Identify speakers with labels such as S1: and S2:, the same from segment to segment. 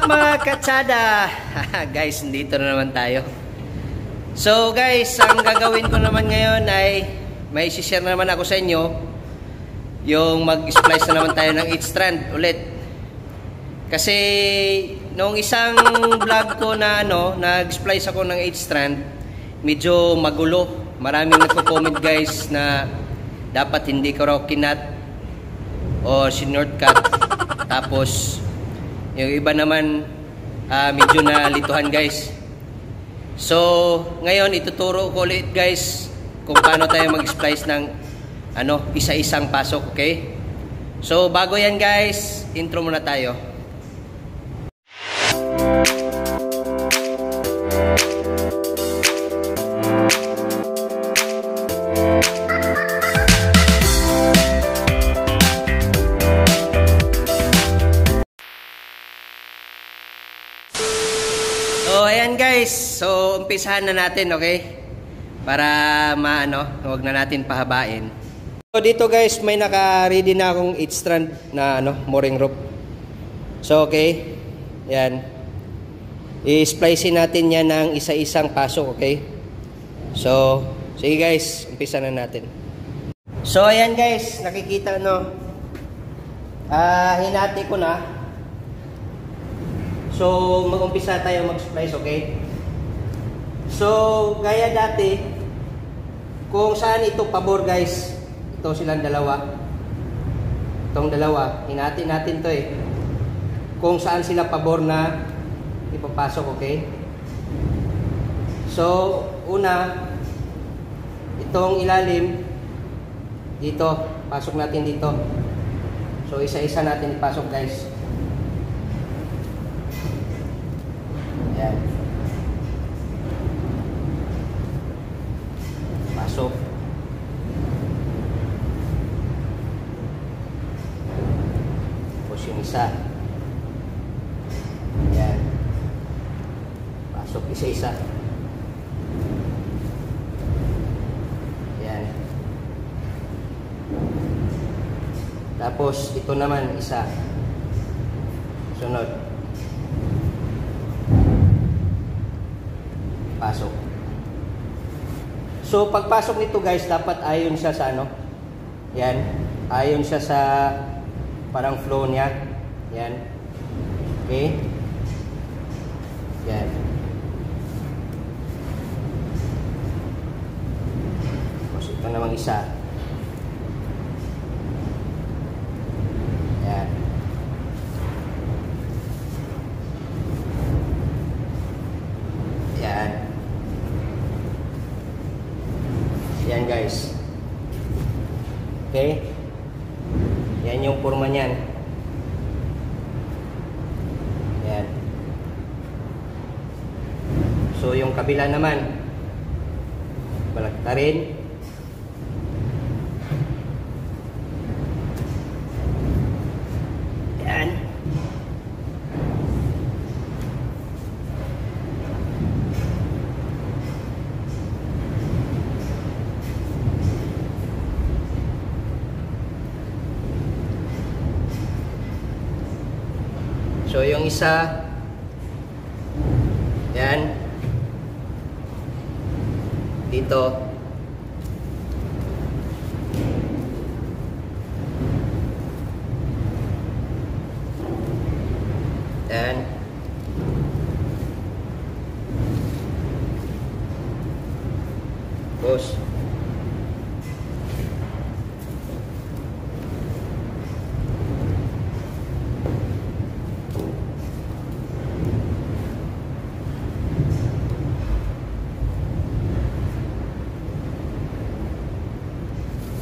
S1: up mga katsada? Guys, dito na naman tayo. So guys, ang gagawin ko naman ngayon ay may share na naman ako sa inyo. Yung mag-splice na naman tayo ng 8 strand ulit. Kasi nung isang vlog ko na nag-splice ako ng 8 strand, medyo magulo. Maraming nagko-comment guys na dapat hindi ko raw kinat o shortcut. Tapos yung iba naman medyo nalituhan guys. So ngayon ituturo ko ulit guys kung paano tayo mag-splice ng isa-isang pasok, okay? So bago yan guys, intro muna tayo. So, umpisahan na natin, okay? Para huwag na natin pahabain. So, dito guys, may naka-ready na akong 8 strand na mooring rope. So, okay. Yan. I-splice natin yan ng isa-isang pasok, okay? So, sige guys, umpisa na natin. So, ayan guys, nakikita hinati ko na. So, mag-umpisa tayo mag-splice, okay? So, gaya dati, kung saan ito pabor guys, ito silang dalawa. Itong dalawa, hinati natin to eh. Kung saan sila pabor na ipapasok, okay? So, una, itong ilalim, dito, pasok natin dito. So, isa-isa natin ipasok guys. Ayan. Pasok. Tapos yung isa. Ayan. Pasok isa-isa. Ayan. Tapos ito naman isa. Sunod. Pasok. So pagpasok nito guys, dapat ayon siya sa yan, ayon siya sa parang flow niya. Yan. Okay? Yan. Tapos ito namang isa. Yan. Yan. Yan guys. Okay? Yan yung forma niyan. Yan. So yung kabila naman, balaktarin. Yan. So yung isa, yan, dito, yan, tapos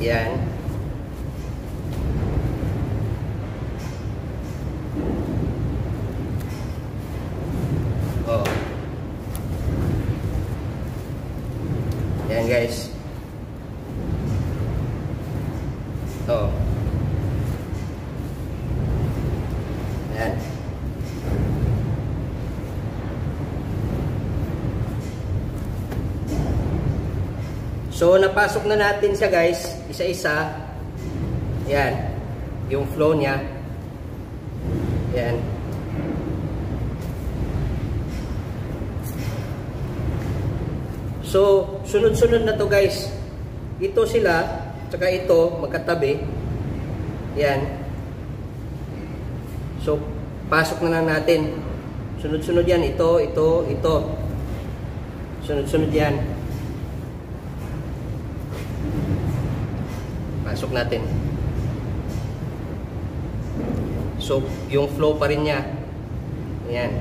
S1: yan. Oh. Yan guys. Oh. Yan. So napasok na natin siya guys, isa-isa. Yan, yung flow niya. Yan. So, sunod-sunod na to guys. Ito sila, tsaka ito, magkatabi. Yan. So, pasok na lang natin. Sunod-sunod yan. Ito. Sunod-sunod yan. Pasok natin. So, yung flow pa rin niya. Ayan.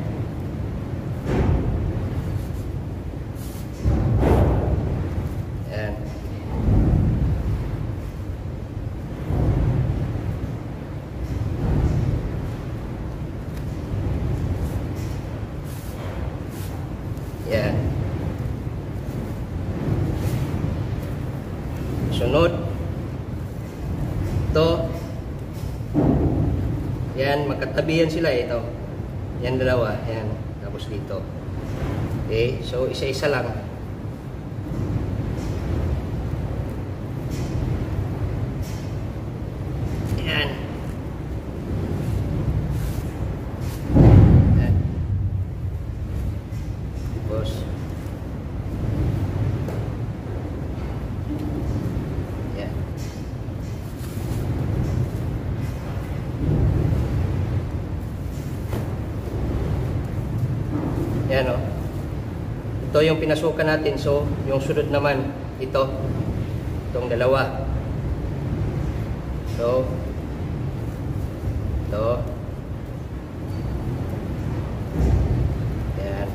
S1: Ayan. Ayan. Sunod. Ito. Yan, magkatabi yan sila ito. Yan dalawa, yan. Tapos dito. Okay, so isa-isa lang. Yan. Yan. Tapos yan. Yan o. Ito yung pinasukan natin. So, yung sunod naman, ito. Itong dalawa. So, ito. Yan.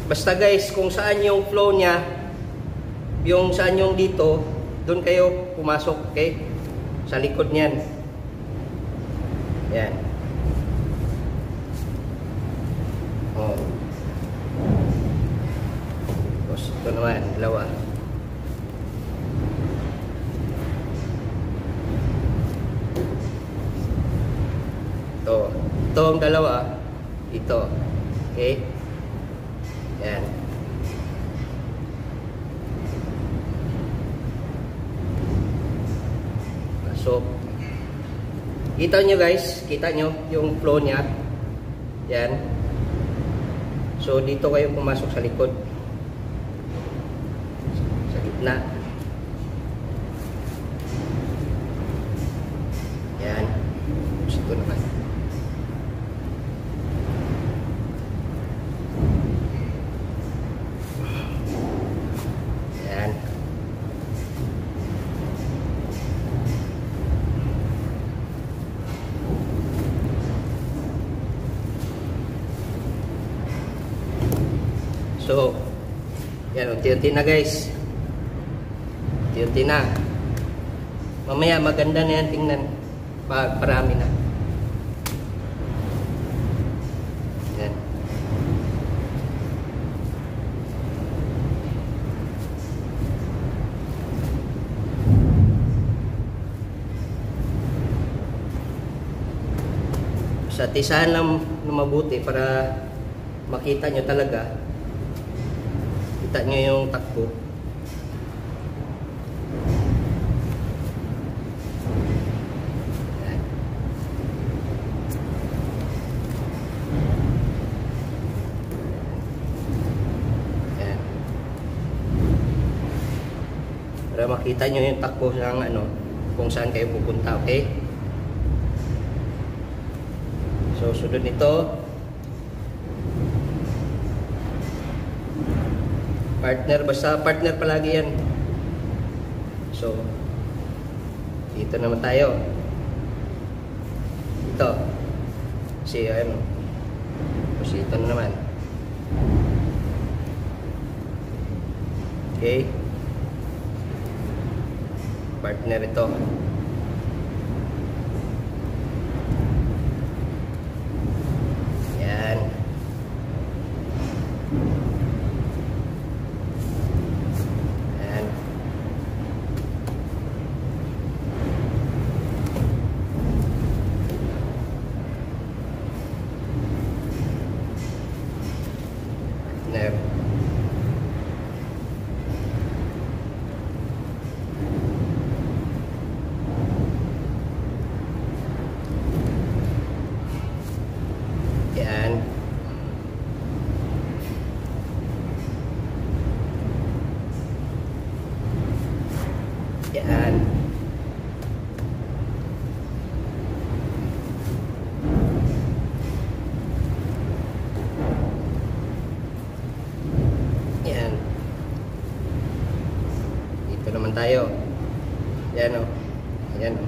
S1: Basta guys, kung saan yung flow niya, yung saan yung dito, doon kayo pumasok, okay? Sa likod niyan. Yan. Oh. Tapos ito naman, dalawa. Ito ang dalawa. Ito. Okay? Yan. So, kita nyo guys, kita nyo yung flow niya. Yan. So, dito kayo pumasok sa likod. Sa gitna. Yan. Ito naman. Yan. So, yan, unti-unti na guys. Unti-unti na. Mamaya maganda na yan tingnan. Parami na. Yan. Sa tisahan lang mabuti para makita nyo talaga. Kita nyo yung takbo. Yan. Yan. Para makita nyo yung takbo ng ano, kung saan kayo pupunta, okay? So, sunod nito, partner, basta partner palagi yan. So, dito naman tayo. Ito. Kasi, ano. Kasi ito na naman. Okay. Partner ito. Yan. Partner. tayo. Yan o. Yan o.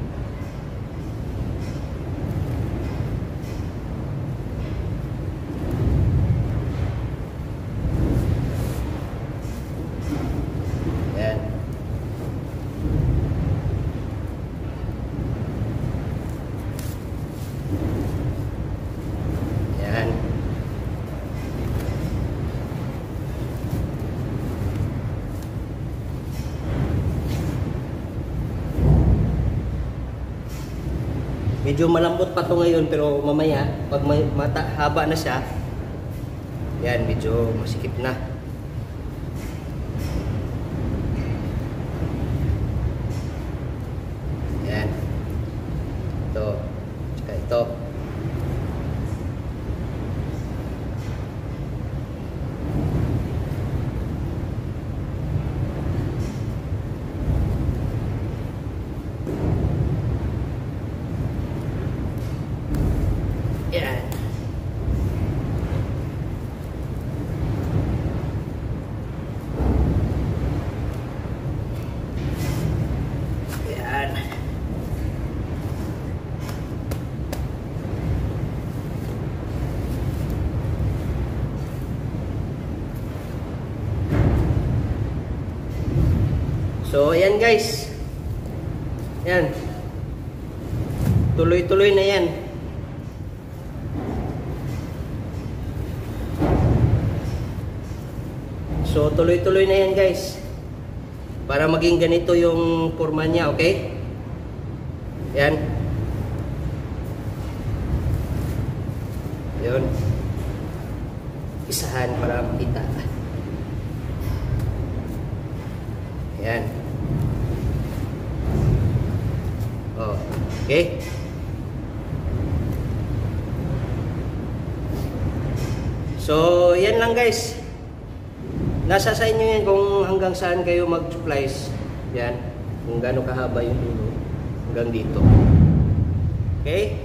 S1: Yan. Yan. Medyo malambot pa to ngayon, pero mamaya pag may haba na siya, yan, medyo masikip na. Yan. Ito. Tsaka ito. Yan. Yan. So, ayan guys. Yan. Tuloy-tuloy na yan. So, tuloy-tuloy na yan guys. Para maging ganito yung forma niya, okay? Yan. Yun. Isahan para makita. Yan. Oh, okay? So, yan lang guys. Nasa sa inyo yan kung hanggang saan kayo mag-splice. Yan. Kung gaano kahaba yung dulo. Hanggang dito. Okay?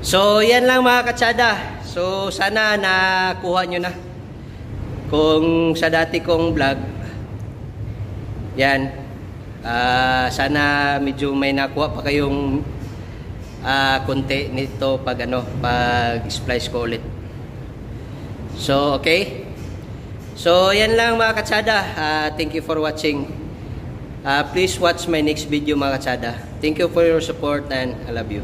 S1: So, yan lang mga katsada. So, sana nakuha nyo na. Kung sa dati kong vlog, yan. Sana medyo may nakuha pa kayong konti nito pag splice ko ulit. So, okay? So, yan lang mga katsada. Thank you for watching. Please watch my next video mga katsada. Thank you for your support and I love you.